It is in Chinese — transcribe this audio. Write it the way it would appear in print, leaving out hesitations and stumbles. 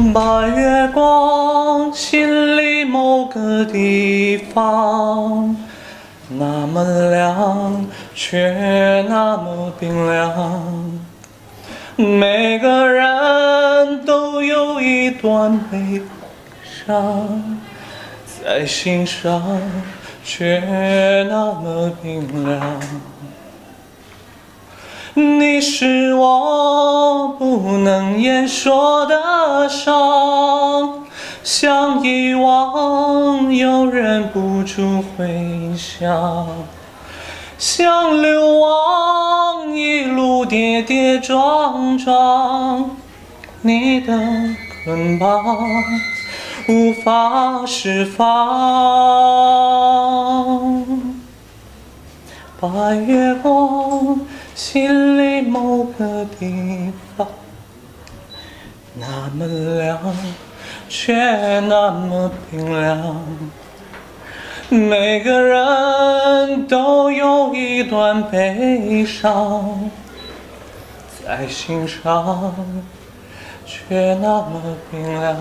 把月光，心里某个地方，那么亮，却那么冰凉。每个人都有一段悲伤，在心上，却那么冰凉。你是我不能言说的伤，像遗忘又忍不住回想，像流亡一路跌跌撞撞，你的捆绑无法释放。把月光，心里某个地方，那么亮，却那么冰凉。每个人都有一段悲伤，在心上，却那么冰凉。